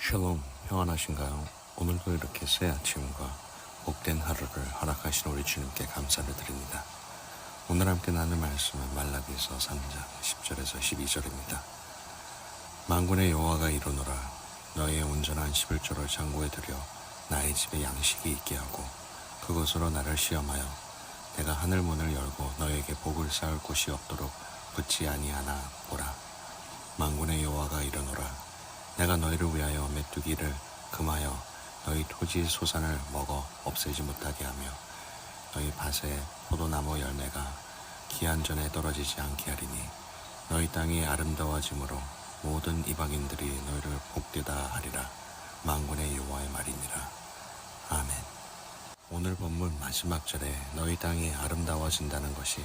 샬롬, 평안하신가요? 오늘도 이렇게 새 아침과 복된 하루를 허락하신 우리 주님께 감사를 드립니다. 오늘 함께 나눌 말씀은 말라기서 3장 10절에서 12절입니다. 만군의 여호와가 이르노라. 너희의 온전한 11조를 창고에 들여 나의 집에 양식이 있게 하고 그것으로 나를 시험하여 내가 하늘 문을 열고 너희에게 복을 쌓을 곳이 없도록 붙지 아니하나 보라. 만군의 여호와가 이르노라. 내가 너희를 위하여 메뚜기를 금하여 너희 토지 소산을 먹어 없애지 못하게 하며 너희 밭에 포도나무 열매가 기한 전에 떨어지지 않게 하리니 너희 땅이 아름다워짐으로 모든 이방인들이 너희를 복되다 하리라. 만군의 여호와의 말이니라. 아멘. 오늘 본문 마지막 절에 너희 땅이 아름다워진다는 것이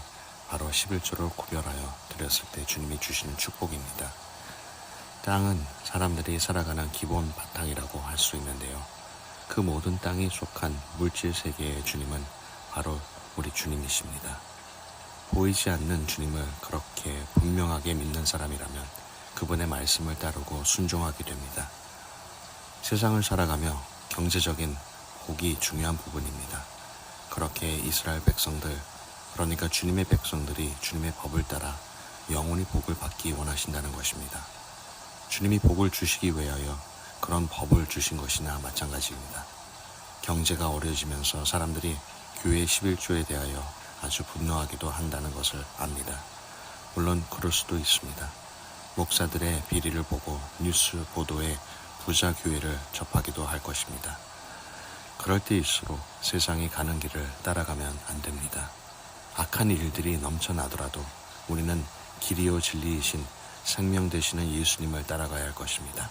바로 11조를 구별하여 드렸을 때 주님이 주시는 축복입니다. 땅은 사람들이 살아가는 기본 바탕이라고 할 수 있는데요. 그 모든 땅이 속한 물질 세계의 주님은 바로 우리 주님이십니다. 보이지 않는 주님을 그렇게 분명하게 믿는 사람이라면 그분의 말씀을 따르고 순종하게 됩니다. 세상을 살아가며 경제적인 복이 중요한 부분입니다. 그렇게 이스라엘 백성들, 그러니까 주님의 백성들이 주님의 법을 따라 영원히 복을 받기 원하신다는 것입니다. 주님이 복을 주시기 위하여 그런 법을 주신 것이나 마찬가지입니다. 경제가 어려워지면서 사람들이 교회 11조에 대하여 아주 분노하기도 한다는 것을 압니다. 물론 그럴 수도 있습니다. 목사들의 비리를 보고 뉴스 보도에 부자 교회를 접하기도 할 것입니다. 그럴 때일수록 세상이 가는 길을 따라가면 안 됩니다. 악한 일들이 넘쳐나더라도 우리는 길이요 진리이신 생명 되시는 예수님을 따라가야 할 것입니다.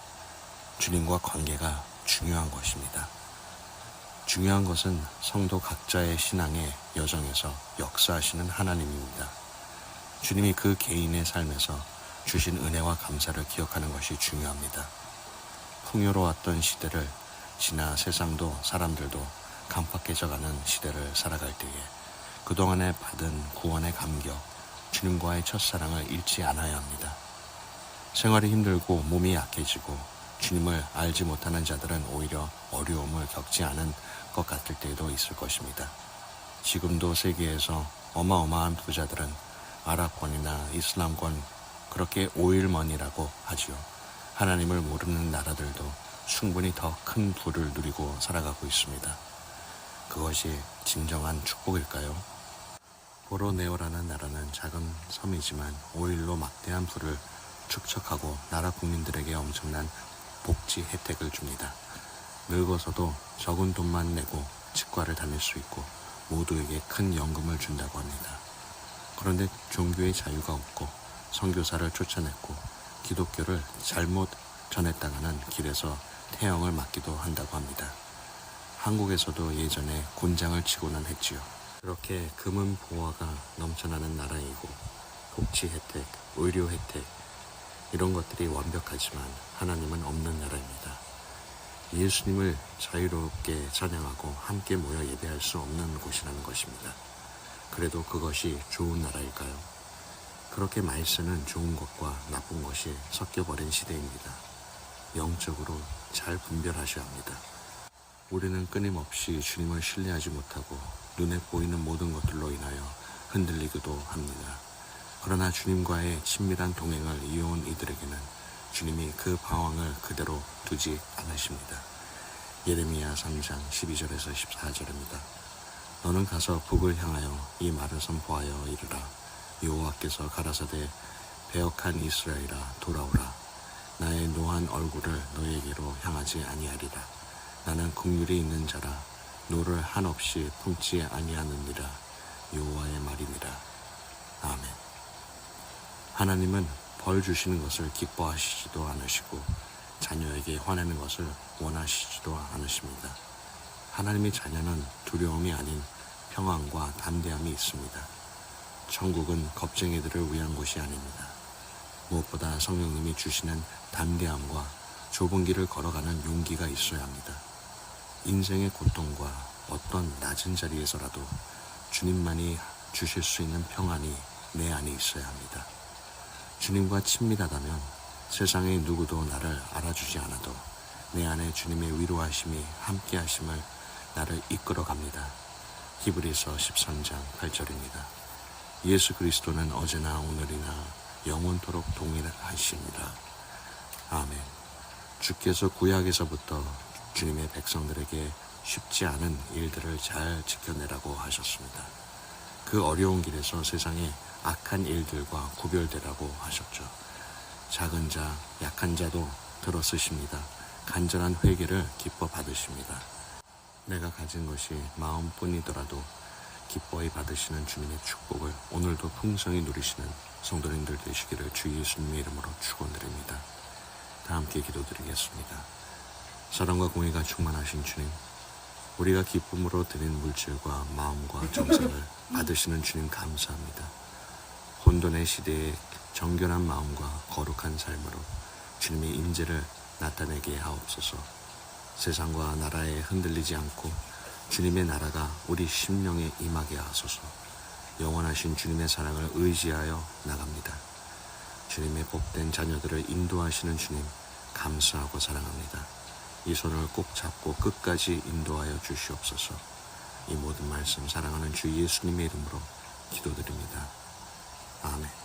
주님과 관계가 중요한 것입니다. 중요한 것은 성도 각자의 신앙의 여정에서 역사하시는 하나님입니다. 주님이 그 개인의 삶에서 주신 은혜와 감사를 기억하는 것이 중요합니다. 풍요로웠던 시대를 지나 세상도 사람들도 강팍해져가는 시대를 살아갈 때에 그동안에 받은 구원의 감격, 주님과의 첫사랑을 잃지 않아야 합니다. 생활이 힘들고 몸이 약해지고 주님을 알지 못하는 자들은 오히려 어려움을 겪지 않은 것 같을 때도 있을 것입니다. 지금도 세계에서 어마어마한 부자들은 아랍권이나 이슬람권, 그렇게 오일머니라고 하지요. 하나님을 모르는 나라들도 충분히 더 큰 부를 누리고 살아가고 있습니다. 그것이 진정한 축복일까요? 보로네오라는 나라는 작은 섬이지만 오일로 막대한 부를 축적하고 나라 국민들에게 엄청난 복지 혜택을 줍니다. 늙어서도 적은 돈만 내고 치과를 다닐 수 있고 모두에게 큰 연금을 준다고 합니다. 그런데 종교의 자유가 없고 선교사를 쫓아냈고 기독교를 잘못 전했다가는 길에서 태형을 맞기도 한다고 합니다. 한국에서도 예전에 곤장을 치고는 했지요. 그렇게 금은 보화가 넘쳐나는 나라이고 복지 혜택, 의료 혜택 이런 것들이 완벽하지만 하나님은 없는 나라입니다. 예수님을 자유롭게 찬양하고 함께 모여 예배할 수 없는 곳이라는 것입니다. 그래도 그것이 좋은 나라일까요? 그렇게 말씀은 좋은 것과 나쁜 것이 섞여버린 시대입니다. 영적으로 잘 분별하셔야 합니다. 우리는 끊임없이 주님을 신뢰하지 못하고 눈에 보이는 모든 것들로 인하여 흔들리기도 합니다. 그러나 주님과의 친밀한 동행을 이어온 이들에게는 주님이 그 방황을 그대로 두지 않으십니다. 예레미야 3장 12절에서 14절입니다. 너는 가서 북을 향하여 이 말을 선포하여 이르라. 여호와께서 가라사대 배역한 이스라엘아 돌아오라. 나의 노한 얼굴을 너희에게로 향하지 아니하리라. 나는 긍휼이 있는 자라 노를 한없이 품지 아니하느니라. 여호와의 말이니라. 아멘. 하나님은 벌 주시는 것을 기뻐하시지도 않으시고 자녀에게 화내는 것을 원하시지도 않으십니다. 하나님의 자녀는 두려움이 아닌 평안과 담대함이 있습니다. 천국은 겁쟁이들을 위한 곳이 아닙니다. 무엇보다 성령님이 주시는 담대함과 좁은 길을 걸어가는 용기가 있어야 합니다. 인생의 고통과 어떤 낮은 자리에서라도 주님만이 주실 수 있는 평안이 내 안에 있어야 합니다. 주님과 친밀하다면 세상의 누구도 나를 알아주지 않아도 내 안에 주님의 위로하심이 함께하심을 나를 이끌어 갑니다. 히브리서 13장 8절입니다. 예수 그리스도는 어제나 오늘이나 영원토록 동일하십니다. 아멘. 주께서 구약에서부터 주님의 백성들에게 쉽지 않은 일들을 잘 지켜내라고 하셨습니다. 그 어려운 길에서 세상의 악한 일들과 구별되라고 하셨죠. 작은 자, 약한 자도 들어쓰십니다. 간절한 회개를 기뻐 받으십니다. 내가 가진 것이 마음뿐이더라도 기뻐히 받으시는 주님의 축복을 오늘도 풍성히 누리시는 성도님들 되시기를 주 예수님의 이름으로 축원드립니다. 다 함께 기도드리겠습니다. 사랑과 공의가 충만하신 주님, 우리가 기쁨으로 드린 물질과 마음과 정성을 받으시는 주님 감사합니다. 혼돈의 시대에 정결한 마음과 거룩한 삶으로 주님의 임재를 나타내게 하옵소서. 세상과 나라에 흔들리지 않고 주님의 나라가 우리 심령에 임하게 하소서. 영원하신 주님의 사랑을 의지하여 나갑니다. 주님의 복된 자녀들을 인도하시는 주님 감사하고 사랑합니다. 이 손을 꼭 잡고 끝까지 인도하여 주시옵소서. 이 모든 말씀 사랑하는 주 예수님의 이름으로 기도드립니다. 아멘.